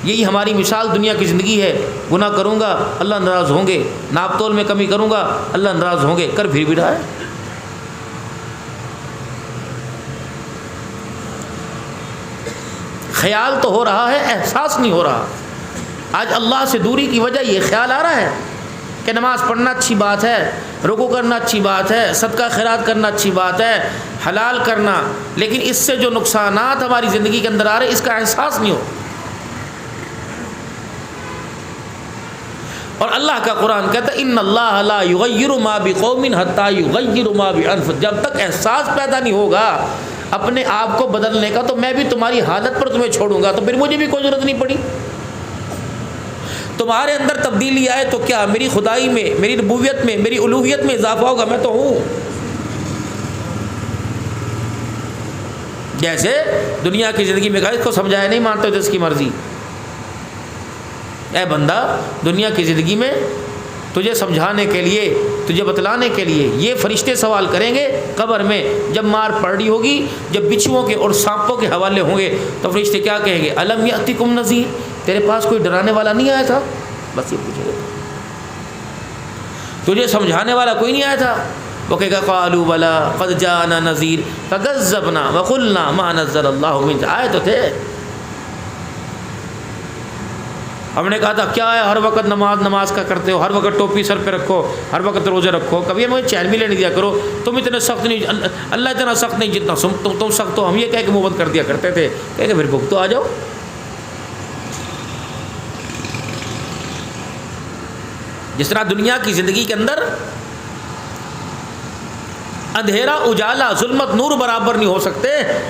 یہی ہماری مثال دنیا کی زندگی ہے۔ گناہ کروں گا اللہ ناراض ہوں گے، ناپ تول میں کمی کروں گا اللہ ناراض ہوں گے، کر پھر بھی رہا ہے۔ خیال تو ہو رہا ہے، احساس نہیں ہو رہا۔ آج اللہ سے دوری کی وجہ یہ خیال آ رہا ہے کہ نماز پڑھنا اچھی بات ہے، رکوع کرنا اچھی بات ہے، صدقہ خیرات کرنا اچھی بات ہے، حلال کرنا، لیکن اس سے جو نقصانات ہماری زندگی کے اندر آ رہے ہیں اس کا احساس نہیں ہو۔ اور اللہ کا قرآن کہتا ہے ان اللہ لا یغیر ما بقوم حتی یغیروا ما بانفسہم، جب تک احساس پیدا نہیں ہوگا اپنے آپ کو بدلنے کا تو میں بھی تمہاری حالت پر تمہیں چھوڑوں گا، تو پھر مجھے بھی کوئی ضرورت نہیں پڑی۔ تمہارے اندر تبدیلی آئے تو کیا میری خدائی میں، میری ربوبیت میں، میری الوہیت میں اضافہ ہوگا؟ میں تو ہوں۔ جیسے دنیا کی زندگی میں کہا اس کو سمجھایا نہیں مانتے تو اس کی مرضی۔ اے بندہ، دنیا کی زندگی میں تجھے سمجھانے کے لیے، تجھے بتلانے کے لیے یہ فرشتے سوال کریں گے قبر میں، جب مار پڑ رہی ہوگی، جب بچھوؤں کے اور سانپوں کے حوالے ہوں گے تو فرشتے کیا کہیں گے؟ الم یاتکم نذیر، تیرے پاس کوئی ڈرانے والا نہیں آیا تھا؟ بس یہ پوچھے گا، تجھے سمجھانے والا کوئی نہیں آیا تھا؟ وہ کہے گا قالوا بلا قد جاءنا نذیر فکذبنا وقلنا ما نزل اللہ من شیء، آئے تو تھے، ہم نے کہا تھا کیا ہے ہر وقت نماز کا کرتے ہو، ہر وقت ٹوپی سر پہ رکھو، ہر وقت روزے رکھو، کبھی ہمیں چین بھی لینے دیا کرو، تم اتنے سخت نہیں، اللہ اتنا سخت نہیں جتنا تم سخت ہو، ہم یہ کہہ کے منہ بند کر دیا کرتے تھے، کہہ کہ پھر بھگتو آ جاؤ۔ جس طرح دنیا کی زندگی کے اندر اندھیرا اجالا، ظلمت نور برابر نہیں ہو سکتے،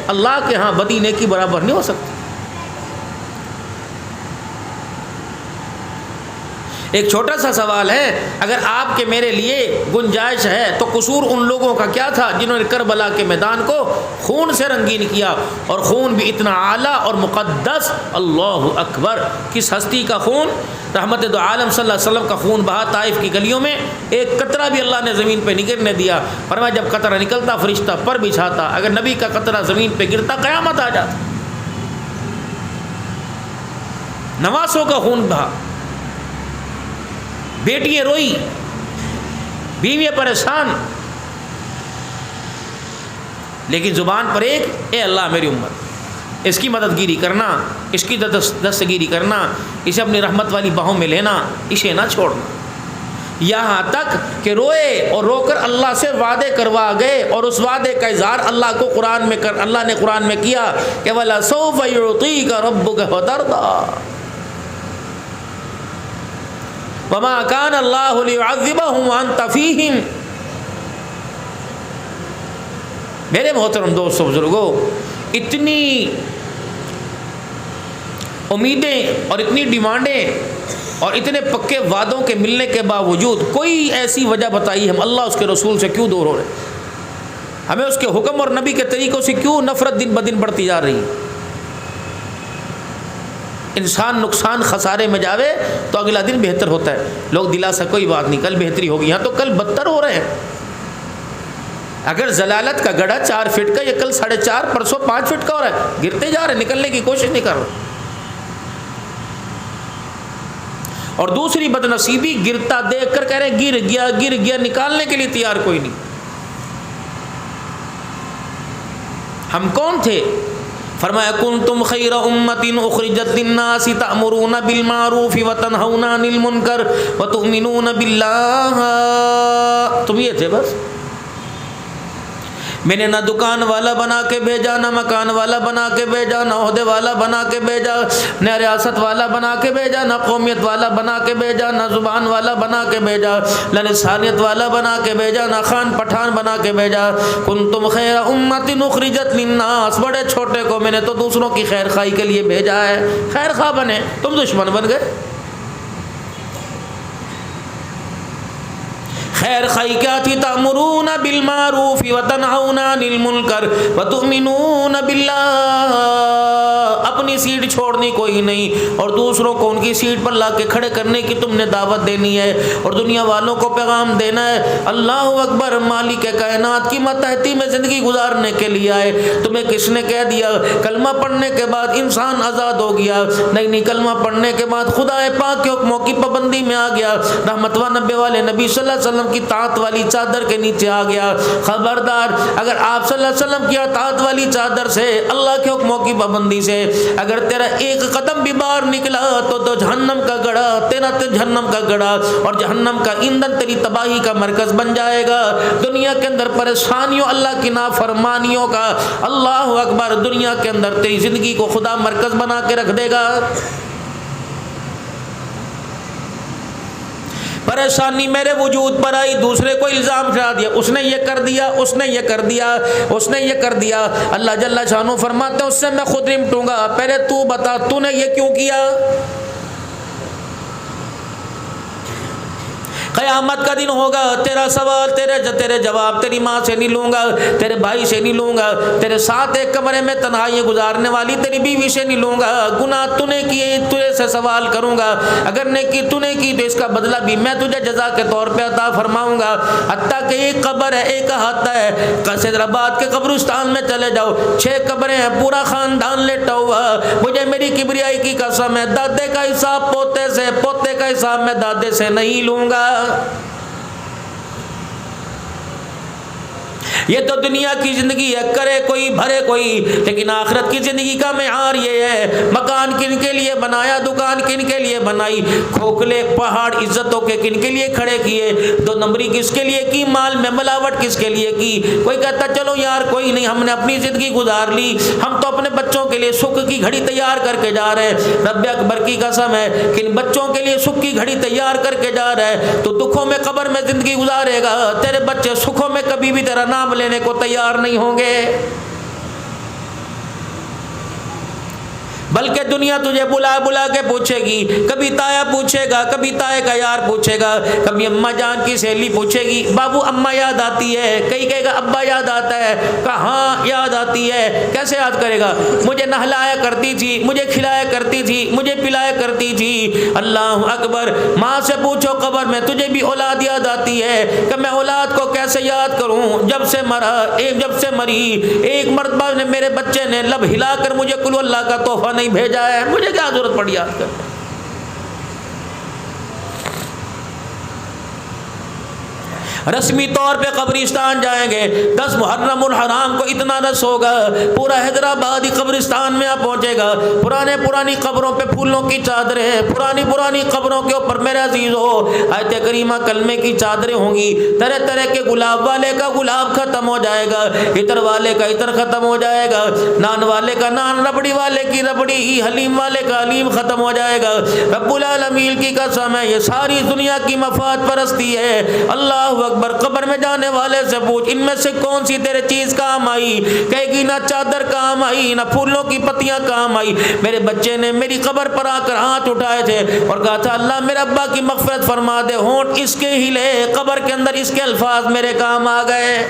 اللہ کے ہاں بدی نیکی برابر نہیں ہو سکتی۔ ایک چھوٹا سا سوال ہے، اگر آپ کے میرے لیے گنجائش ہے تو قصور ان لوگوں کا کیا تھا جنہوں نے کربلا کے میدان کو خون سے رنگین کیا، اور خون بھی اتنا اعلیٰ اور مقدس، اللہ اکبر، کس ہستی کا خون؟ رحمت دو عالم صلی اللہ علیہ وسلم کا خون بہا طائف کی گلیوں میں، ایک قطرہ بھی اللہ نے زمین پہ نہیں گرنے دیا، فرمایا جب قطرہ نکلتا فرشتہ پر بچھاتا، اگر نبی کا قطرہ زمین پہ گرتا قیامت آ جاتا۔ نواسوں کا خون بہا، بیٹیاں روئی، بیویاں پریشان، لیکن زبان پر ایک اے اللہ میری امت، اس کی مددگیری کرنا، اس کی دستگیری کرنا، اسے اپنی رحمت والی باہوں میں لینا، اسے نہ چھوڑنا، یہاں تک کہ روئے اور رو کر اللہ سے وعدے کروا گئے، اور اس وعدے کا اظہار اللہ کو قرآن میں اللہ نے قرآن میں کیا کہ وَلَسَوْفَ يُعْطِيكَ رَبُّكَ فَتَرْضَىٰ وَمَا كَانَ اللَّهُ لِيُعَذِّبَهُمْ وَأَنْتَ فِيهِمْ۔ میرے محترم دوستو بزرگو، اتنی امیدیں اور اتنی ڈیمانڈیں اور اتنے پکے وعدوں کے ملنے کے باوجود کوئی ایسی وجہ بتائی ہم اللہ اس کے رسول سے کیوں دور ہو رہے، ہمیں اس کے حکم اور نبی کے طریقوں سے کیوں نفرت دن بدن بڑھتی جا رہی ہے؟ انسان نقصان خسارے میں جاوے تو اگلا دن بہتر ہوتا ہے. لوگ دلاسا کوئی بات نہیں کل بہتری ہوگی، یہاں تو کل بدتر ہو رہے ہیں. اگر ضلالت کا گڑھا 4 فٹ کا یہ کل 4.5 پرسوں 5 فٹ کا ہو رہا ہے، گرتے جا رہے ہیں، نکلنے کی کوشش نہیں کر رہے. اور دوسری بدنصیبی گرتا دیکھ کر کہہ رہے ہیں گر گیا نکالنے کے لیے تیار کوئی نہیں. ہم کون تھے؟ فرمایا کنتم خیر امت اخرجت للناس تأمرون بالمعروف وتنہون عن المنکر وتؤمنون باللہ. تم یہ تھے بس. میں نے نہ دکان والا بنا کے بھیجا، نہ مکان والا بنا کے بھیجا، نہ عہدے والا بنا کے بھیجا، نہ ریاست والا بنا کے بھیجا، نہ قومیت والا بنا کے بھیجا، نہ زبان والا بنا کے بھیجا، نہ لسانیت والا بنا کے بھیجا، نہ خان پٹھان بنا کے بھیجا. کنتم خیر امت اخرجت للناس، بڑے چھوٹے کو میں نے تو دوسروں کی خیر خواہی کے لیے بھیجا ہے. خیر خواہ بنے، تم دشمن بن گئے. خیر خواہی کیا تھی؟ تأمرون بالمعروف وتنہون عن المنکر وتؤمنون باللہ. اپنی سیٹ چھوڑنی کوئی نہیں اور دوسروں کو ان کی سیٹ پر لا کے کھڑے کرنے کی تم نے دعوت دینی ہے اور دنیا والوں کو پیغام دینا ہے. اللہ اکبر. مالک کائنات کی ماتحتی میں زندگی گزارنے کے لیے آئے. تمہیں کس نے کہہ دیا کلمہ پڑھنے کے بعد انسان آزاد ہو گیا؟ نہیں، کلمہ پڑھنے کے بعد خدا پاک کے حکموں کی پابندی میں آ گیا، رحمت و نبی والے نبی صلی اللہ علیہ وسلم کی طاعت والی چادر کے نیچے آ گیا. خبردار، اگر آپ صلی اللہ علیہ وسلم کی اطاعت والی چادر سے، اللہ کے حکموں کی پابندی سے اگر تیرا ایک قدم بھی باہر نکلا تو جہنم کا گڑھا تیرا جہنم کا گڑھا اور جہنم کا ایندھن تیری تباہی کا مرکز بن جائے گا. دنیا کے اندر پریشانیوں، اللہ کی نافرمانیوں کا، اللہ اکبر، دنیا کے اندر تیری زندگی کو خدا مرکز بنا کے رکھ دے گا. پریشانی میرے وجود پر آئی، دوسرے کو الزام چڑھا دیا، اس نے یہ کر دیا، اس نے یہ کر دیا، اس نے یہ کر دیا. اللہ جل شانہ فرماتے ہیں اس سے میں خود نمٹوں گا. پہلے تو بتا تو نے یہ کیوں کیا؟ قیامت کا دن ہوگا، تیرا سوال، تیرے جواب تیری ماں سے نہیں لوں گا، تیرے بھائی سے نہیں لوں گا، تیرے ساتھ ایک کمرے میں تنہائی گزارنے والی تیری بیوی سے نہیں لوں گا. گناہ تو نے کیے، تجھے سے سوال کروں گا. اگر نیکی تو نے کی تو اس کا بدلہ بھی میں تجھے جزا کے طور پہ عطا فرماؤں گا. حتیٰ کہ ایک قبر ہے، ایک احاطہ ہے. حیدرآباد کے قبرستان میں چلے جاؤ، 6 قبریں ہیں، پورا خاندان لیٹا ہوا. مجھے میری کبریائی کی قسم ہے، دادے کا حساب پوتے سے، پوتے کا حساب میں دادے سے نہیں لوں گا. یہ تو دنیا کی زندگی ہے، کرے کوئی بھرے کوئی، لیکن آخرت کی زندگی کا معیار یہ ہے. مکان کن کے لیے بنایا، دکان کن کے لیے بنائی، کھوکھلے پہاڑ عزتوں کے کن کے لیے کھڑے کیے، 2 نمبری کس کے لیے کی، مال میں ملاوٹ کس کے لیے کی. کوئی کہتا چلو یار کوئی نہیں، ہم نے اپنی زندگی گزار لی، ہم تو اپنے بچوں کے لیے سکھ کی گھڑی تیار کر کے جا رہے ہیں. رب اکبر کی قسم ہے، کن بچوں کے لیے سکھ کی گھڑی تیار کر کے جا رہا ہے تو دکھوں میں قبر میں زندگی گزارے گا. تیرے بچے سکھوں میں کبھی بھی تیرا نام لینے کو تیار نہیں ہوں گے. بلکہ دنیا تجھے بلا بلا کے پوچھے گی. کبھی تایا پوچھے گا، کبھی تائے کا یار پوچھے گا، کبھی اماں جان کی سہیلی پوچھے گی بابو اماں یاد آتی ہے، کئی کہے گا ابا یاد آتا ہے. کہاں یاد آتی ہے؟ کیسے یاد کرے گا؟ مجھے نہلایا کرتی تھی، مجھے کھلایا کرتی تھی، مجھے پلایا کرتی تھی. اللہ اکبر. ماں سے پوچھو قبر میں تجھے بھی اولاد یاد آتی ہے کہ میں اولاد کو کیسے یاد کروں؟ جب سے مری ایک مرتبہ نے میرے بچے نے لب ہلا کر مجھے کل اللہ کا تحفہ نہیں بھیجا ہے، مجھے کیا ضرورت پڑی یاد کر. رسمی طور پہ قبرستان جائیں گے، 10 محرم الحرام کو اتنا رس ہوگا، پورا حیدرآبادی قبرستان میں آپ پہنچے گا. پرانی قبروں پہ پھولوں کی چادریں، پرانی قبروں کے اوپر میرے عزیزو آیت کریمہ کلمے کی چادریں ہوں گی. طرح طرح کے گلاب والے کا گلاب ختم ہو جائے گا، عطر والے کا عطر ختم ہو جائے گا، نان والے کا نان، ربڑی والے کی ربڑی، حلیم والے کا حلیم ختم ہو جائے گا. رب العالمین کی قسم ہے یہ ساری دنیا کی مفاد پرستی ہے. اللہ اکبر. قبر میں جانے والے سے پوچھ ان میں سے کون سی تیرے چیز کام آئی؟ کہے گی نہ چادر کام آئی، نہ پھولوں کی پتیاں کام آئی. میرے بچے نے میری قبر پر آ کر ہاتھ اٹھائے تھے اور کہا تھا اللہ میرے ابا کی مغفرت فرما دے. ہونٹ اس کے ہلے، قبر کے اندر اس کے الفاظ میرے کام آ گئے.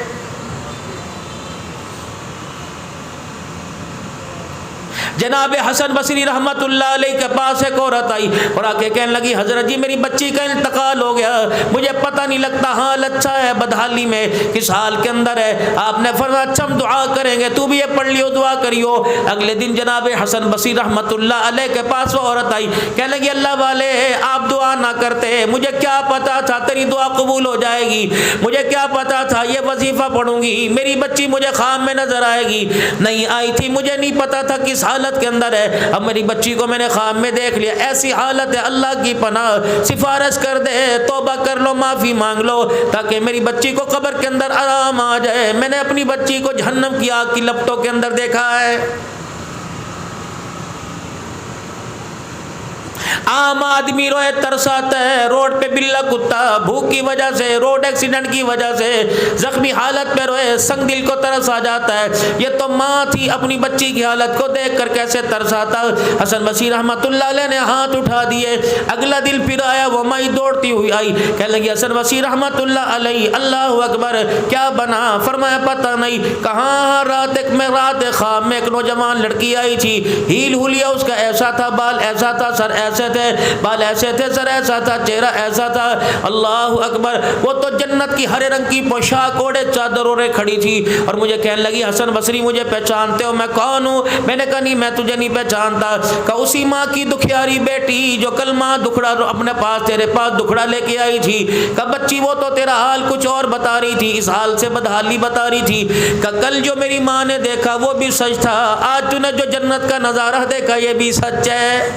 جناب حسن بصری رحمت اللہ علیہ کے پاس ایک عورت آئی اور آ کے کہنے لگی حضرت جی میری بچی کا انتقال ہو گیا, مجھے پتہ نہیں لگتا حال اچھا ہے بدحالی میں کس حال کے اندر ہے. آپ نے فرمایا اچھا ہم دعا کریں گے, تو بھی یہ پڑھ لیو دعا کریو. اگلے دن جناب حسن بصری رحمت اللہ علیہ کے پاس وہ عورت آئی, کہنے لگی اللہ والے آپ دعا نہ کرتے, مجھے کیا پتا تھا تیری دعا قبول ہو جائے گی, مجھے کیا پتا تھا یہ وظیفہ پڑھوں گی میری بچی مجھے خواب میں نظر آئے گی, نہیں آئی تھی, مجھے نہیں پتا تھا کس حالت کے اندر ہے, اب میری بچی کو میں نے خواب میں دیکھ لیا, ایسی حالت ہے اللہ کی پناہ, سفارش کر دے, توبہ کر لو, معافی مانگ لو تاکہ میری بچی کو قبر کے اندر آرام آ جائے. میں نے اپنی بچی کو جہنم کی آگ کی لپٹوں کے اندر دیکھا ہے. عام آدمی روئے ترساتا ہے, روڈ پہ بلا کتا بھوک کی وجہ سے, روڈ ایکسیڈنٹ کی وجہ سے زخمی حالت پہ روئے, سنگ دل کو ترس آ جاتا ہے. یہ تو ماں تھی اپنی بچی کی حالت کو دیکھ کر کیسے ترساتا. حسن بصری رحمت اللہ علیہ نے ہاتھ اٹھا دیے, اگلا دل پھر آیا, وہ مائی دوڑتی ہوئی آئی, کہنے لگی حسن بصری رحمت اللہ علیہ اللہ اکبر کیا بنا؟ فرمایا پتہ نہیں کہاں. رات خواب میں ایک نوجوان لڑکی آئی تھی, ہیل ہولیا اس کا ایسا تھا, بال ایسا تھا, سر ایسے تھے, بال ایسے تھے, سر ایسا تھا, چہرہ ایسا تھا. اللہ اکبر, وہ تو جنت کی ہرے رنگ کی پوشاک اوڑے چادر اوڑے کھڑی تھی اور مجھے کہنے لگی حسن بصری مجھے پہچانتے ہو؟ میں کون ہوں؟ میں نے کہا نہیں میں تجھے نہیں پہچانتا. کہ اسی ماں کی دکھیاری بیٹی جو کل ماں دکھڑا اپنے پاس تیرے پاس دکھڑا لے کے آئی تھی. کہ بچی وہ تو تیرا حال کچھ اور بتا رہی تھی, اس حال سے بدحالی بتا رہی تھی. کہ کل جو میری ماں نے دیکھا وہ بھی سچ تھا, آج تو نے جو جنت کا نظارہ دیکھا یہ بھی سچ ہے.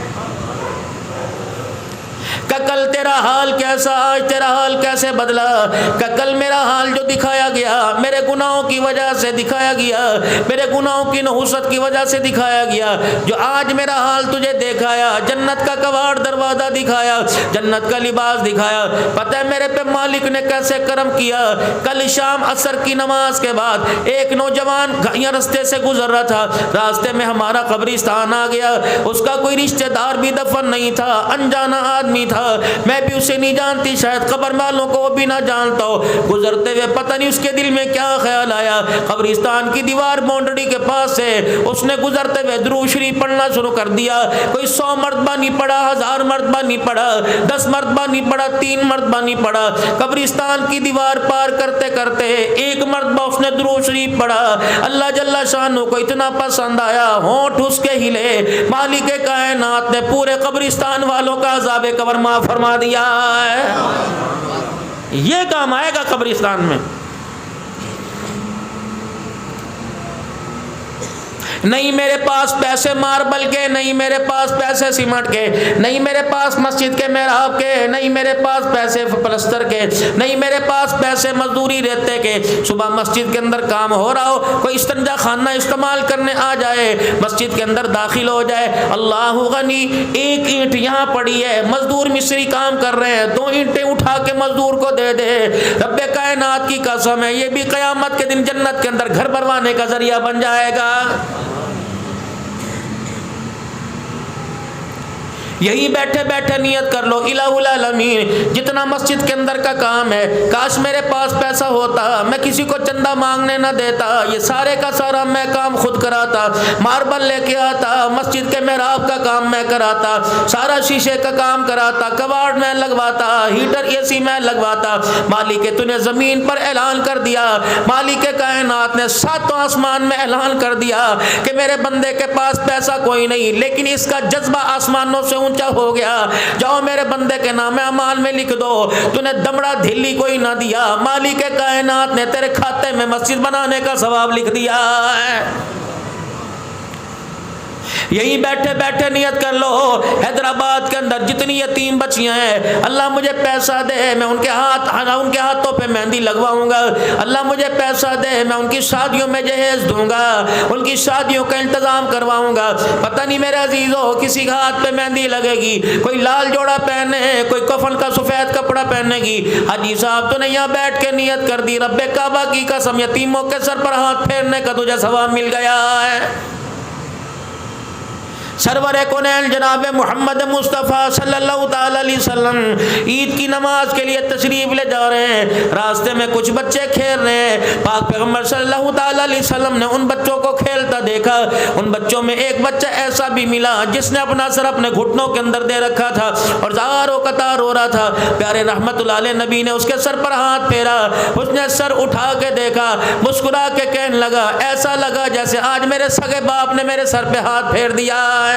کہ کل تیرا حال کیسا, آج تیرا حال کیسے بدلا. کہ کل میرا حال جو دکھایا گیا میرے گناہوں کی وجہ سے دکھایا گیا, میرے گناہوں کی نحوست کی وجہ سے دکھایا گیا, جو آج میرا حال تجھے دکھایا, جنت کا کواڑ دروازہ دکھایا, جنت کا لباس دکھایا. پتہ ہے میرے پہ مالک نے کیسے کرم کیا. کل شام عصر کی نماز کے بعد ایک نوجوان یہاں راستے سے گزر رہا تھا, راستے میں ہمارا قبرستان آ گیا, اس کا کوئی رشتہ دار بھی دفن نہیں تھا, انجانا آدمی تھا, میں بھی اسے نہیں جانتی, شاید قبر والوں کو وہ بھی نہ جانتا ہو. گزرتے ہوئے پتہ نہیں اس کے دل میں کیا خیال آیا, قبرستان کی دیوار باؤنڈری کے پاس سے اس نے گزرتے ہوئے درود شریف پڑھنا شروع کر دیا. کوئی 100 مرتبہ نہیں پڑھا, 1000 مرتبہ نہیں پڑھا, 10 مرتبہ نہیں پڑھا, 3 مرتبہ نہیں پڑھا. قبرستان کی دیوار پار کرتے کرتے ایک مرتبہ اس نے درود شریف پڑھا. اللہ جل شانہ کو اتنا پسند آیا, ہونٹ اس کے ہلے, مالک کائنات نے پورے قبرستان والوں کا عذاب قبر معاف فرما دیا ہے. یہ کام آئے گا قبرستان میں. نہیں میرے پاس پیسے ماربل کے, نہیں میرے پاس پیسے سیمنٹ کے, نہیں میرے پاس مسجد کے محراب کے, نہیں میرے پاس پیسے پلستر کے, نہیں میرے پاس پیسے مزدوری ریتے کے. صبح مسجد کے اندر کام ہو رہا ہو, کوئی استنجا خانہ استعمال کرنے آ جائے, مسجد کے اندر داخل ہو جائے, اللہ غنی ایک اینٹ یہاں پڑی ہے, مزدور مصری کام کر رہے ہیں, 2 اینٹیں اٹھا کے مزدور کو دے دے. رب کائنات کی قسم ہے یہ بھی قیامت کے دن جنت کے اندر گھر بنوانے کا ذریعہ بن جائے گا. یہی بیٹھے بیٹھے نیت کر لو, الہ العالمین جتنا مسجد کے اندر کا کام ہے کاش میرے پاس پیسہ ہوتا, میں کسی کو چندہ مانگنے نہ دیتا, یہ سارے کا سارا میں کام خود کراتا, ماربل لے کے آتا, مسجد کے محراب کا کام میں کراتا, سارا شیشے کا کام کراتا, کباڑ میں لگواتا, ہیٹر اے سی میں لگواتا. مالک تو نے زمین پر اعلان کر دیا, مالک کائنات نے 7 آسمان میں اعلان کر دیا کہ میرے بندے کے پاس پیسہ کوئی نہیں, لیکن اس کا جذبہ آسمانوں سے اونچا ہو گیا, جاؤ میرے بندے کے نام اعمال میں لکھ دو, تو نے دمڑا دھلی کوئی نہ دیا, مالک کائنات نے تیرے کھاتے میں مسجد بنانے کا ثواب لکھ دیا ہے. یہی بیٹھے بیٹھے نیت کر لو, حیدرآباد کے اندر جتنی یتیم بچیاں ہیں, اللہ مجھے پیسہ دے میں ان کے ہاتھوں پہ مہندی لگواؤں گا, اللہ مجھے پیسہ دے میں ان کی شادیوں میں جہیز دوں گا, ان کی شادیوں کا انتظام کرواؤں گا. پتہ نہیں میرے عزیزو کسی کا ہاتھ پہ مہندی لگے گی, کوئی لال جوڑا پہنے, کوئی کفن کا سفید کپڑا پہنے گی. حاجی صاحب تو نے یہاں بیٹھ کے نیت کر دی, رب کعبہ کی قسم یتیموں کے سر پر ہاتھ پھیرنے کا تجھے ثواب مل گیا ہے. سرور کونین جناب محمد مصطفیٰ صلی اللہ تعالی علیہ وسلم عید کی نماز کے لیے تشریف لے جا رہے ہیں، راستے میں کچھ بچے کھیل رہے ہیں، پاک پیغمبر صلی اللہ تعالی علیہ وسلم نے ان بچوں کو کھیلتا دیکھا۔ ان بچوں میں ایک بچہ ایسا بھی ملا جس نے اپنا سر اپنے گھٹنوں کے اندر دے رکھا تھا اور زار و قطار رو رہا تھا۔ پیارے رحمت اللہ علیہ نبی نے اس کے سر پر ہاتھ پھیرا، اس نے سر اٹھا کے دیکھا، مسکرا کے کہنے لگا ایسا لگا جیسے آج میرے سگے باپ نے میرے سر پہ ہاتھ پھیر دیا ہے۔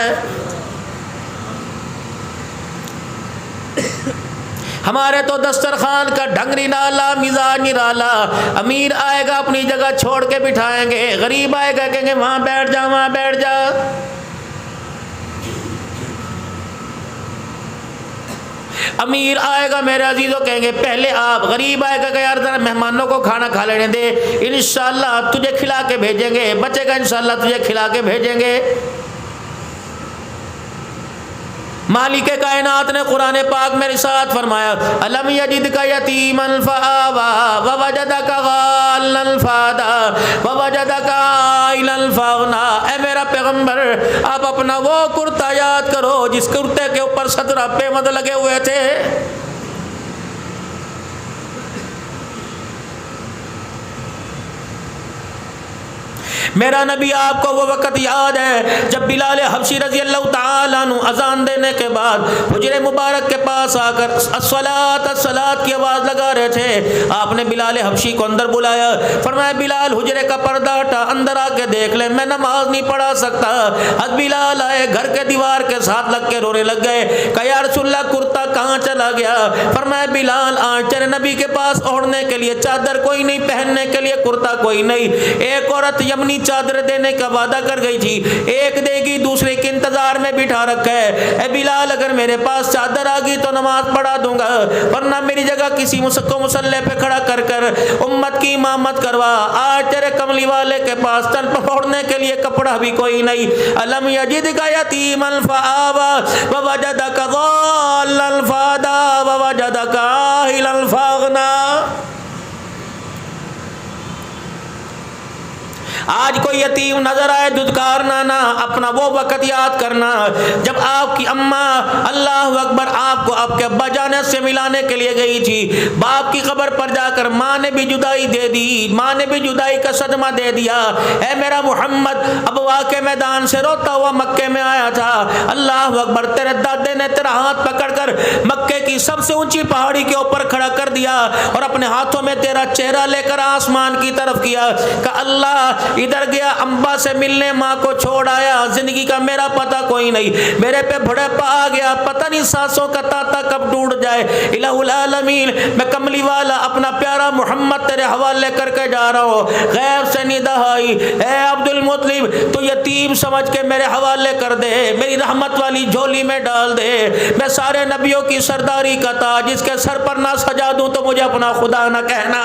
ہمارے تو دسترخوان کا ڈھنگ نرالا، مزاج نرالا، امیر آئے گا اپنی جگہ چھوڑ کے بٹھائیں گے، غریب آئے گا کہیں گے وہاں بیٹھ جا وہاں بیٹھ جا۔ امیر آئے گا میرے عزیزوں کہیں گے پہلے آپ، غریب آئے گا کہ یار ذرا مہمانوں کو کھانا کھا لینے دے، انشاءاللہ تجھے کھلا کے بھیجیں گے، بچے گا انشاءاللہ تجھے کھلا کے بھیجیں گے۔ مالک کائنات نے قرآن پاک میں ارشاد فرمایا الم یجدک یتیما فآوی ووجدک ضالا فہدی ووجدک عائلا فاغنی۔ اے میرا پیغمبر آپ اپنا وہ کرتا یاد کرو جس کرتے کے اوپر 17 پیمد لگے ہوئے تھے۔ میرا نبی آپ کو وہ وقت یاد ہے جب بلال حبشی رضی اللہ تعالیٰ عنہ اذان دینے کے بعد حجرے مبارک کے پاس آ کر الصلاۃ الصلاۃ کی آواز لگا رہے تھے۔ آپ نے بلال حبشی کو اندر بلایا، فرمایا بلال حجرے کا پردہ ہٹا، اندر آ کے دیکھ لیں، میں نماز نہیں پڑھا سکتا۔ حضرت بلال آئے، گھر کے دیوار کے ساتھ لگ کے رونے لگ گئے کہ یا رسول اللہ کرتا کہاں چلا گیا؟ فرمایا بلال آج تیرے نبی کے پاس اوڑھنے کے لیے چادر کوئی نہیں، پہننے کے لیے کرتا کوئی نہیں۔ ایک عورت یمنی چادر دینے کا وعدہ کر گئی تھی، ایک دے گی دوسرے کے انتظار میں بٹھا رکھا ہے۔ اے بلال اگر میرے پاس چادر آ گئی تو نماز پڑھا دوں گا، ورنہ میری جگہ کسی کو مصلی پہ کھڑا کر کر امت کی امامت کروا۔ آج تیرے کملی والے کے پاس تن پر اوڑھنے کے لیے کپڑا بھی کوئی نہیں۔ الم یجدک یتیما فآوی ووجدک ضالا فہدی ووجدک عائلا فاغنی۔ آج کوئی یتیم نظر آئے دھتکارنا نہ، اپنا وہ وقت یاد کرنا جب آپ کی اماں اللہ اکبر آپ کو آپ کے ابا جان سے ملانے کے لیے گئی تھی۔ باپ کی قبر پر جا کر ماں نے بھی جدائی دے دی، ماں نے بھی جدائی کا صدمہ دے دیا۔ اے میرا محمد ابوا کے میدان سے روتا ہوا مکے میں آیا تھا، اللہ اکبر تیرے دادے نے تیرا ہاتھ پکڑ کر مکے کی سب سے اونچی پہاڑی کے اوپر کھڑا کر دیا اور اپنے ہاتھوں میں تیرا چہرہ لے کر آسمان کی طرف کیا کہ اللہ ادھر گیا امبا سے ملنے، ماں کو چھوڑ آیا، زندگی کا میرا پتہ کوئی نہیں، میرے پہ بڑھاپا آ گیا، پتہ نہیں سانسوں کا تاتا کب ٹوٹ جائے۔ الہ العالمین میں کملی والا اپنا پیارا محمد تیرے حوالے کر کے جا رہا ہوں، غیب سے ندا آئی اے عبد المطلب تو یتیم سمجھ کے میرے حوالے کر دے، میری رحمت والی جھولی میں ڈال دے، میں سارے نبیوں کی سرداری کا تاج اس کے سر پر نہ سجا دوں تو مجھے اپنا خدا نہ کہنا۔